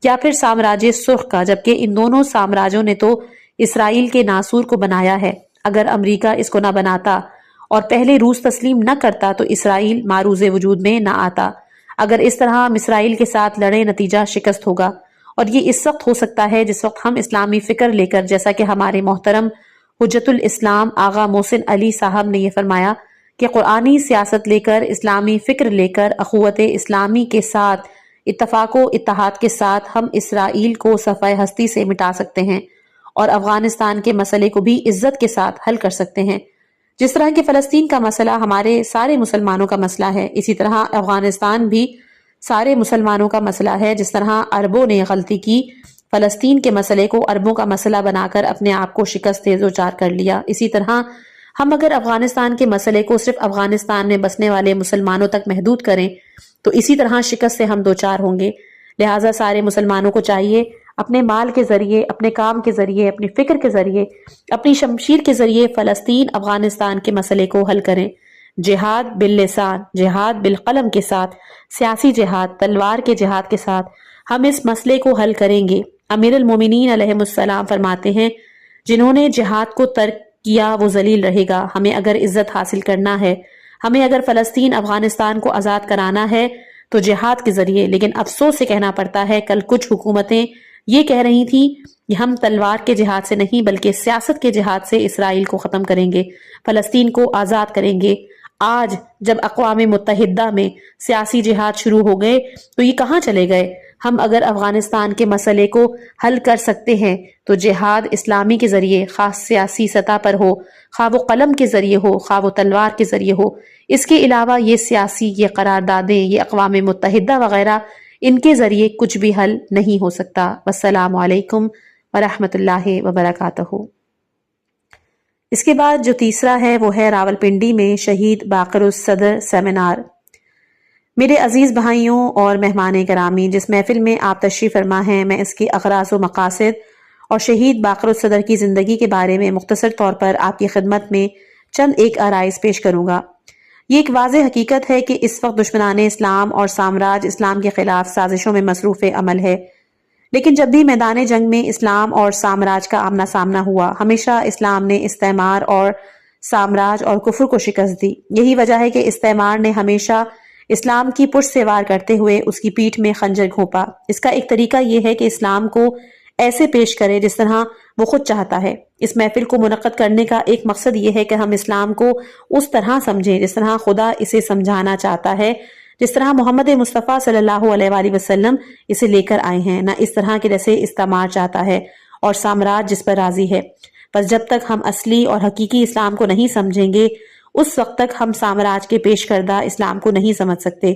یا پھر سامراج سرخ کا، جبکہ ان دونوں سامراجوں نے تو اسرائیل کے ناسور کو بنایا ہے۔ اگر امریکہ اس کو نہ بناتا اور پہلے روس تسلیم نہ کرتا تو اسرائیل معروض وجود میں نہ آتا۔ اگر اس طرح ہم اسرائیل کے ساتھ لڑیں نتیجہ شکست ہوگا، اور یہ اس وقت ہو سکتا ہے جس وقت ہم اسلامی فکر لے کر، جیسا کہ ہمارے محترم حجت الاسلام آغا محسن علی صاحب نے یہ فرمایا کہ قرآنی سیاست لے کر، اسلامی فکر لے کر، اخوت اسلامی کے ساتھ اتفاق و اتحاد کے ساتھ ہم اسرائیل کو صفحہ ہستی سے مٹا سکتے ہیں اور افغانستان کے مسئلے کو بھی عزت کے ساتھ حل کر سکتے ہیں۔ جس طرح کہ فلسطین کا مسئلہ ہمارے سارے مسلمانوں کا مسئلہ ہے، اسی طرح افغانستان بھی سارے مسلمانوں کا مسئلہ ہے۔ جس طرح عربوں نے غلطی کی، فلسطین کے مسئلے کو عربوں کا مسئلہ بنا کر اپنے آپ کو شکست دوچار کر لیا، اسی طرح ہم اگر افغانستان کے مسئلے کو صرف افغانستان میں بسنے والے مسلمانوں تک محدود کریں تو اسی طرح شکست سے ہم دوچار ہوں گے۔ لہٰذا سارے مسلمانوں کو چاہیے اپنے مال کے ذریعے، اپنے کام کے ذریعے، اپنی فکر کے ذریعے، اپنی شمشیر کے ذریعے فلسطین افغانستان کے مسئلے کو حل کریں۔ جہاد باللسان، جہاد بالقلم کے ساتھ، سیاسی جہاد، تلوار کے جہاد کے ساتھ ہم اس مسئلے کو حل کریں گے۔ امیر المومنین علیہ السلام فرماتے ہیں، جنہوں نے جہاد کو ترک کیا وہ ذلیل رہے گا۔ ہمیں اگر عزت حاصل کرنا ہے، ہمیں اگر فلسطین افغانستان کو آزاد کرانا ہے تو جہاد کے ذریعے، لیکن افسوس سے کہنا پڑتا ہے کل کچھ حکومتیں یہ کہہ رہی تھیں کہ ہم تلوار کے جہاد سے نہیں بلکہ سیاست کے جہاد سے اسرائیل کو ختم کریں گے، فلسطین کو آزاد کریں گے۔ آج جب اقوام متحدہ میں سیاسی جہاد شروع ہو گئے تو یہ کہاں چلے گئے؟ ہم اگر افغانستان کے مسئلے کو حل کر سکتے ہیں تو جہاد اسلامی کے ذریعے، خاص سیاسی سطح پر ہو، خواہ وہ قلم کے ذریعے ہو، خواہ وہ تلوار کے ذریعے ہو۔ اس کے علاوہ یہ سیاسی، یہ قراردادیں، یہ اقوام متحدہ وغیرہ، ان کے ذریعے کچھ بھی حل نہیں ہو سکتا۔ والسلام علیکم ورحمۃ اللہ وبرکاتہ۔ اس کے بعد جو تیسرا ہے وہ ہے راولپنڈی میں شہید باقر الصدر سیمینار۔ میرے عزیز بھائیوں اور مہمان گرامی، جس محفل میں آپ تشریف فرما ہیں، میں اس کے اغراض و مقاصد اور شہید باقر الصدر کی زندگی کے بارے میں مختصر طور پر آپ کی خدمت میں چند ایک آرائز پیش کروں گا۔ یہ ایک واضح حقیقت ہے کہ اس وقت دشمنان اسلام اور سامراج اسلام کے خلاف سازشوں میں مصروف عمل ہے، لیکن جب بھی میدان جنگ میں اسلام اور سامراج کا آمنا سامنا ہوا، ہمیشہ اسلام نے استعمار اور سامراج اور کفر کو شکست دی۔ یہی وجہ ہے کہ استعمار نے ہمیشہ اسلام کی پشت سے وار کرتے ہوئے اس کی پیٹھ میں خنجر گھونپا۔ اس کا ایک طریقہ یہ ہے کہ اسلام کو ایسے پیش کرے جس طرح وہ خود چاہتا ہے۔ اس محفل کو منعقد کرنے کا ایک مقصد یہ ہے کہ ہم اسلام کو اس طرح سمجھیں جس طرح خدا اسے سمجھانا چاہتا ہے، جس طرح محمد مصطفیٰ صلی اللہ علیہ وآلہ وسلم اسے لے کر آئے ہیں، نہ اس طرح کے جیسے استعمار چاہتا ہے اور سامراج جس پر راضی ہے۔ بس جب تک ہم اصلی اور حقیقی اسلام کو نہیں سمجھیں گے، اس وقت تک ہم سامراج کے پیش کردہ اسلام کو نہیں سمجھ سکتے۔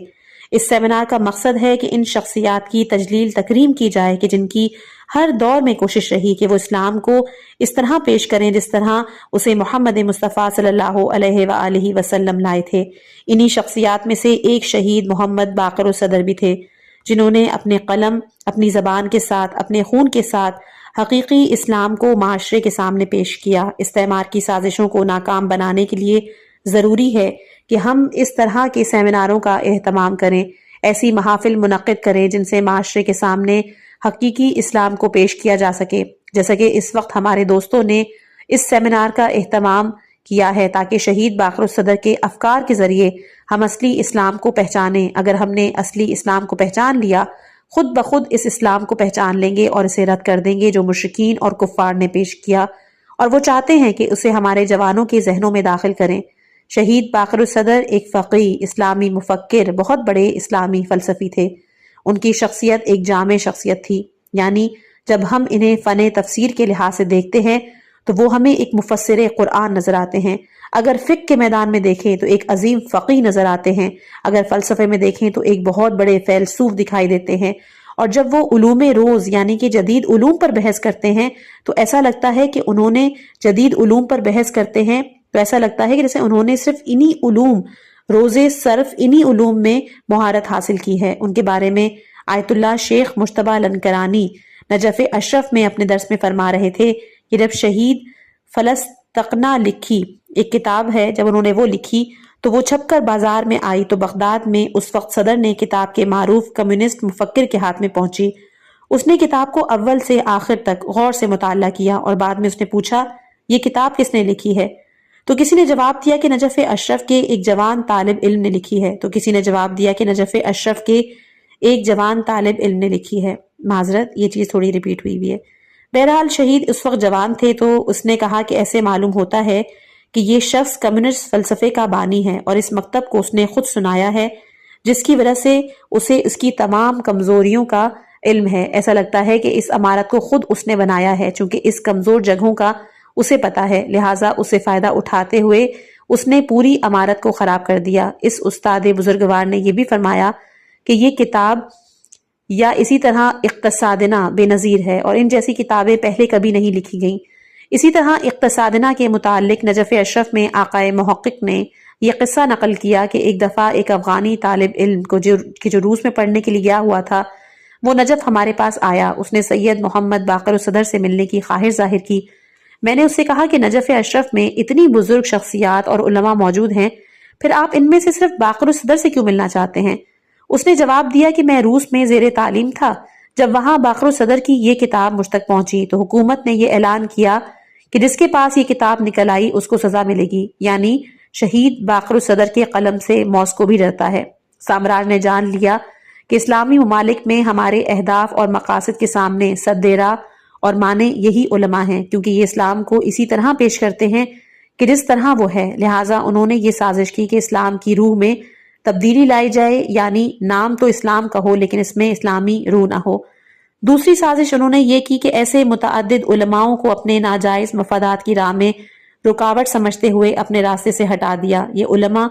اس سیمینار کا مقصد ہے کہ ان شخصیات کی تجلیل تکریم کی جائے کہ جن کی ہر دور میں کوشش رہی کہ وہ اسلام کو اس طرح پیش کریں جس طرح اسے محمد مصطفیٰ صلی اللہ علیہ وآلہ وسلم لائے تھے۔ انہی شخصیات میں سے ایک شہید محمد باقر الصدر بھی تھے، جنہوں نے اپنے قلم، اپنی زبان کے ساتھ، اپنے خون کے ساتھ حقیقی اسلام کو معاشرے کے سامنے پیش کیا۔ استعمار کی سازشوں کو ناکام بنانے کے لیے ضروری ہے کہ ہم اس طرح کے سیمیناروں کا اہتمام کریں، ایسی محافل منعقد کریں جن سے معاشرے کے سامنے حقیقی اسلام کو پیش کیا جا سکے، جیسا کہ اس وقت ہمارے دوستوں نے اس سیمینار کا اہتمام کیا ہے تاکہ شہید باقر الصدر کے افکار کے ذریعے ہم اصلی اسلام کو پہچانیں۔ اگر ہم نے اصلی اسلام کو پہچان لیا، خود بخود اس اسلام کو پہچان لیں گے اور اسے رد کر دیں گے جو مشرکین اور کفار نے پیش کیا، اور وہ چاہتے ہیں کہ اسے ہمارے جوانوں کے ذہنوں میں داخل کریں۔ شہید باقر الصدر ایک فقیہ، اسلامی مفکر، بہت بڑے اسلامی فلسفی تھے۔ ان کی شخصیت ایک جامع شخصیت تھی، یعنی جب ہم انہیں فن تفسیر کے لحاظ سے دیکھتے ہیں تو وہ ہمیں ایک مفسر قرآن نظر آتے ہیں، اگر فقہ کے میدان میں دیکھیں تو ایک عظیم فقیہ نظر آتے ہیں، اگر فلسفے میں دیکھیں تو ایک بہت بڑے فیلسوف دکھائی دیتے ہیں، اور جب وہ علوم روز یعنی کہ جدید علوم پر بحث کرتے ہیں تو ایسا لگتا ہے کہ انہوں نے جدید علوم پر بحث کرتے ہیں تو ایسا لگتا ہے کہ جیسے انہوں نے صرف انہی علوم روزے صرف انہی علوم میں مہارت حاصل کی ہے۔ ان کے بارے میں آیت اللہ شیخ مجتبیٰ لنکرانی نجف اشرف میں اپنے درس میں فرما رہے تھے کہ جب شہید فلسطقنا لکھی، ایک کتاب ہے، جب انہوں نے وہ لکھی تو وہ چھپ کر بازار میں آئی تو بغداد میں اس وقت صدر نے کتاب کے معروف کمیونسٹ مفکر کے ہاتھ میں پہنچی۔ اس نے کتاب کو اول سے آخر تک غور سے مطالعہ کیا اور بعد میں اس نے پوچھا یہ کتاب کس نے لکھی ہے؟ تو کسی نے جواب دیا کہ نجف اشرف کے ایک جوان طالب علم نے لکھی ہے، تو کسی نے جواب دیا کہ نجف اشرف کے ایک جوان طالب علم نے لکھی ہے۔ معذرت، یہ چیز تھوڑی ریپیٹ ہوئی ہے۔ بہرحال شہید اس وقت جوان تھے تو اس نے کہا کہ ایسے معلوم ہوتا ہے کہ یہ شخص کمیونسٹ فلسفے کا بانی ہے، اور اس مکتب کو اس نے خود سنایا ہے جس کی وجہ سے اسے اس کی تمام کمزوریوں کا علم ہے۔ ایسا لگتا ہے کہ اس عمارت کو خود اس نے بنایا ہے، چونکہ اس کمزور جگہوں کا اسے پتا ہے، لہٰذا اسے فائدہ اٹھاتے ہوئے اس نے پوری عمارت کو خراب کر دیا۔ اس استاد بزرگوار نے یہ بھی فرمایا کہ یہ کتاب یا اسی طرح اقتصادنا بے نظیر ہے، اور ان جیسی کتابیں پہلے کبھی نہیں لکھی گئیں۔ اسی طرح اقتصادنا کے متعلق نجف اشرف میں آقائے محقق نے یہ قصہ نقل کیا کہ ایک دفعہ ایک افغانی طالب علم کو جو روس میں پڑھنے کے لیے گیا ہوا تھا، وہ نجف ہمارے پاس آیا۔ اس نے سید محمد باقر الصدر سے ملنے کی خواہش ظاہر کی۔ میں نے اس سے کہا کہ نجف اشرف میں اتنی بزرگ شخصیات اور علماء موجود ہیں، پھر آپ ان میں سے صرف باقر الصدر سے کیوں ملنا چاہتے ہیں؟ اس نے جواب دیا کہ میں روس میں زیر تعلیم تھا، جب وہاں باقر الصدر کی یہ کتاب مجھ تک پہنچی تو حکومت نے یہ اعلان کیا کہ جس کے پاس یہ کتاب نکل آئی اس کو سزا ملے گی، یعنی شہید باقر الصدر کے قلم سے موت کو بھی ڈرتا ہے۔ سامراج نے جان لیا کہ اسلامی ممالک میں ہمارے اہداف اور مقاصد کے سامنے سد راہ اور مانے یہی علماء ہیں، کیونکہ یہ اسلام کو اسی طرح پیش کرتے ہیں کہ جس طرح وہ ہے، لہٰذا انہوں نے یہ سازش کی کہ اسلام کی روح میں تبدیلی لائی جائے، یعنی نام تو اسلام کا ہو لیکن اس میں اسلامی روح نہ ہو۔ دوسری سازش انہوں نے یہ کی کہ ایسے متعدد علماؤں کو اپنے ناجائز مفادات کی راہ میں رکاوٹ سمجھتے ہوئے اپنے راستے سے ہٹا دیا۔ یہ علماء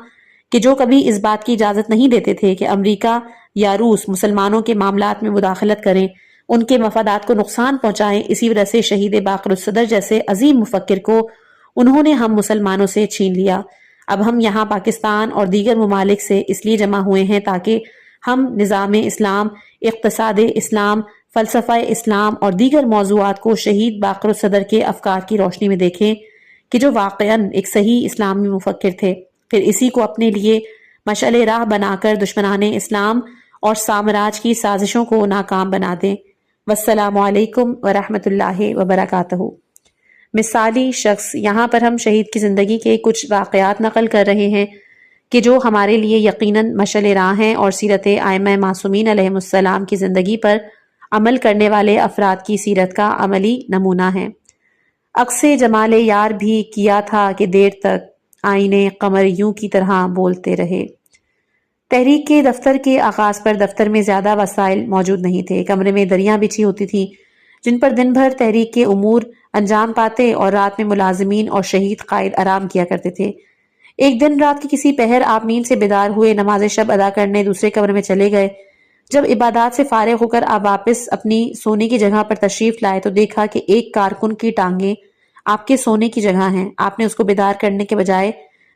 کہ جو کبھی اس بات کی اجازت نہیں دیتے تھے کہ امریکہ یا روس مسلمانوں کے معاملات میں مداخلت کریں، ان کے مفادات کو نقصان پہنچائیں، اسی وجہ سے شہید باقر الصدر جیسے عظیم مفکر کو انہوں نے ہم مسلمانوں سے چھین لیا۔ اب ہم یہاں پاکستان اور دیگر ممالک سے اس لیے جمع ہوئے ہیں تاکہ ہم نظام اسلام، اقتصاد اسلام، فلسفہ اسلام اور دیگر موضوعات کو شہید باقر الصدر کے افکار کی روشنی میں دیکھیں کہ جو واقعاً ایک صحیح اسلامی مفکر تھے، پھر اسی کو اپنے لیے مشعل راہ بنا کر دشمنان اسلام اور سامراج کی سازشوں کو ناکام بنا دیں۔ والسلام علیکم ورحمۃ اللہ وبرکاتہ۔ مثالی شخص، یہاں پر ہم شہید کی زندگی کے کچھ واقعات نقل کر رہے ہیں کہ جو ہمارے لیے یقیناً مشعل راہ ہیں اور سیرت ائمہ معصومین علیہم السلام کی زندگی پر عمل کرنے والے افراد کی سیرت کا عملی نمونہ ہیں۔ عکس جمال یار بھی کیا تھا کہ دیر تک آئینے قمر یوں کی طرح بولتے رہے۔ تحریک کے دفتر کے آغاز پر دفتر میں زیادہ وسائل موجود نہیں تھے۔ کمرے میں دریاں بچھی ہوتی تھیں جن پر دن بھر تحریک کے امور انجام پاتے اور رات میں ملازمین اور شہید قائد آرام کیا کرتے تھے۔ ایک دن رات کی کسی پہر آپ نیند سے بیدار ہوئے، نماز شب ادا کرنے دوسرے کمرے میں چلے گئے۔ جب عبادات سے فارغ ہو کر آپ واپس اپنی سونے کی جگہ پر تشریف لائے تو دیکھا کہ ایک کارکن کی ٹانگیں آپ کے سونے کی جگہ ہیں۔ آپ نے اس کو بیدار کرنے کے بجائے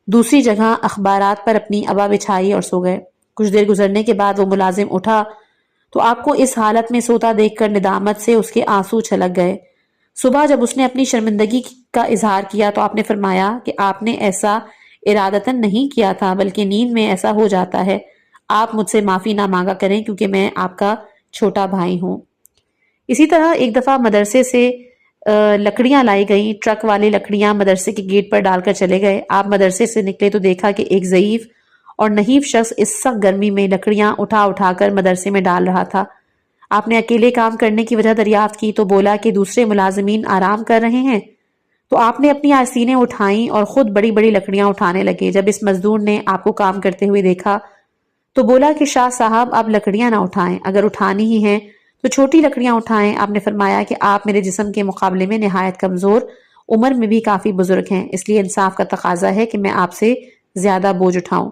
دوسری جگہ اخبارات پر اپنی ابا بچھائی اور سو گئے۔ کچھ دیر گزرنے کے بعد وہ ملازم اٹھا تو آپ کو اس حالت میں سوتا دیکھ کر ندامت سے اس کے آنسو چھلک گئے۔ صبح جب اس نے اپنی شرمندگی کا اظہار کیا تو آپ نے فرمایا کہ آپ نے ایسا ارادتاً نہیں کیا تھا، بلکہ نیند میں ایسا ہو جاتا ہے۔ آپ مجھ سے معافی نہ مانگا کریں کیونکہ میں آپ کا چھوٹا بھائی ہوں۔ اسی طرح ایک دفعہ مدرسے سے لکڑیاں لائی گئیں۔ ٹرک والے لکڑیاں مدرسے کے گیٹ پر ڈال کر چلے گئے۔ آپ مدرسے سے نکلے تو دیکھا کہ ایک ضعیف اور نحیف شخص اس سخت گرمی میں لکڑیاں اٹھا اٹھا کر مدرسے میں ڈال رہا تھا۔ آپ نے اکیلے کام کرنے کی وجہ دریافت کی تو بولا کہ دوسرے ملازمین آرام کر رہے ہیں، تو آپ نے اپنی آستینیں اٹھائیں اور خود بڑی بڑی لکڑیاں اٹھانے لگے۔ جب اس مزدور نے آپ کو کام کرتے ہوئے دیکھا تو بولا کہ شاہ صاحب آپ لکڑیاں نہ اٹھائیں، اگر اٹھانی ہی ہیں تو چھوٹی لکڑیاں اٹھائیں۔ آپ نے فرمایا کہ آپ میرے جسم کے مقابلے میں نہایت کمزور، عمر میں بھی کافی بزرگ ہیں، اس لیے انصاف کا تقاضا ہے کہ میں آپ سے زیادہ بوجھ اٹھاؤں۔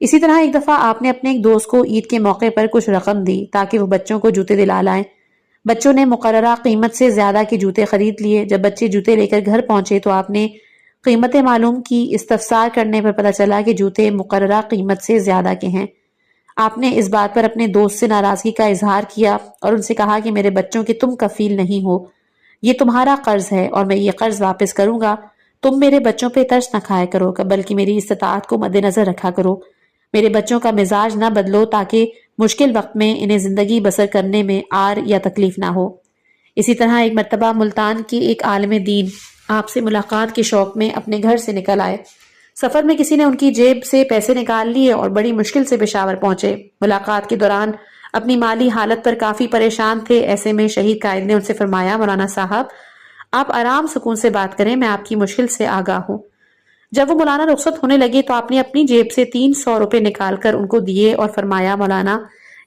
اسی طرح ایک دفعہ آپ نے اپنے ایک دوست کو عید کے موقع پر کچھ رقم دی تاکہ وہ بچوں کو جوتے دلا لائیں۔ بچوں نے مقررہ قیمت سے زیادہ کے جوتے خرید لیے۔ جب بچے جوتے لے کر گھر پہنچے تو آپ نے قیمتیں معلوم کی۔ استفسار کرنے پر پتہ چلا کہ جوتے مقررہ قیمت سے زیادہ کے ہیں۔ آپ نے اس بات پر اپنے دوست سے ناراضگی کا اظہار کیا اور ان سے کہا کہ میرے بچوں کے تم کفیل نہیں ہو، یہ تمہارا قرض ہے اور میں یہ قرض واپس کروں گا۔ تم میرے بچوں پہ ترس نہ کھایا کرو بلکہ میری استطاعت کو مد نظر رکھا کرو۔ میرے بچوں کا مزاج نہ بدلو تاکہ مشکل وقت میں انہیں زندگی بسر کرنے میں آر یا تکلیف نہ ہو۔ اسی طرح ایک مرتبہ ملتان کی ایک عالم دین آپ سے ملاقات کے شوق میں اپنے گھر سے نکل آئے۔ سفر میں کسی نے ان کی جیب سے پیسے نکال لیے اور بڑی مشکل سے پشاور پہنچے۔ ملاقات کے دوران اپنی مالی حالت پر کافی پریشان تھے۔ ایسے میں شہید قائد نے ان سے فرمایا، مولانا صاحب آپ آرام سکون سے بات کریں، میں آپ کی مشکل سے آگاہ ہوں۔ جب وہ مولانا رخصت ہونے لگے تو آپ نے اپنی جیب سے 300 روپے نکال کر ان کو دیے اور فرمایا مولانا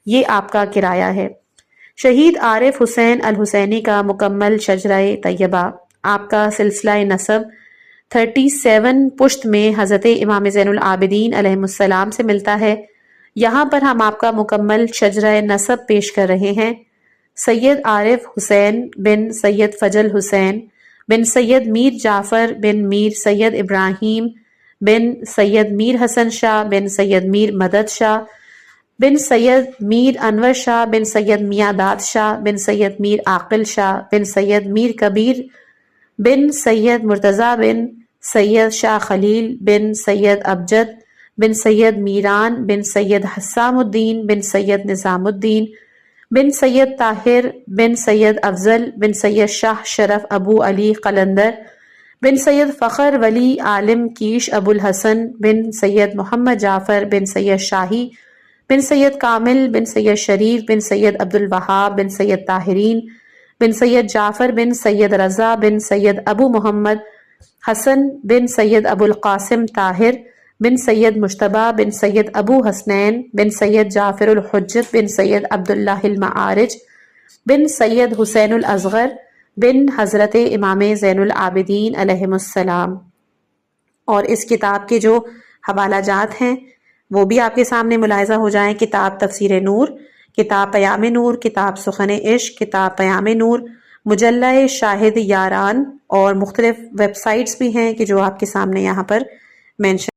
یہ آپ کا کرایہ ہے۔ شہید عارف حسین الحسینی کا مکمل شجرہ طیبہ، آپ کا سلسلہ نسب 37 پشت میں حضرت امام زین العابدین علیہ السلام سے ملتا ہے۔ یہاں پر ہم آپ کا مکمل شجرہ نسب پیش کر رہے ہیں۔ سید عارف حسین بن سید فضل حسین بن سید میر جعفر بن میر سید ابراہیم بن سید میر حسن شاہ بن سید میر مدد شاہ بن سید میر انور شاہ بن سید میاں داد شاہ بن سید میر عاقل شاہ بن سید میر کبیر بن سید مرتضی بن سید شاہ خلیل بن سید ابجد بن سید میران بن سید حسام الدین بن سید نظام الدین بن سید طاہر بن سید افضل بن سید شاہ شرف ابو علی قلندر بن سید فخر ولی عالم کیش ابو الحسن بن سید محمد جعفر بن سید شاہی بن سید کامل بن سید شریف بن سید عبد الوہاب بن سید طاہرین بن سید جعفر بن سید رضا بن سید ابو محمد حسن بن سید ابو القاسم طاہر بن سید مجتبی بن سید ابو حسنین بن سید جعفر الحجت بن سید عبداللہ المعارج بن سید حسین الاصغر بن حضرت امام زین العابدین علیہ السلام۔ اور اس کتاب کے جو حوالہ جات ہیں وہ بھی آپ کے سامنے ملاحظہ ہو جائیں۔ کتاب تفسیر نور، کتاب پیام نور، کتاب سخن عشق، کتاب پیام نور، مجلہ شاہد یاران، اور مختلف ویب سائٹس بھی ہیں کہ جو آپ کے سامنے یہاں پر مینشن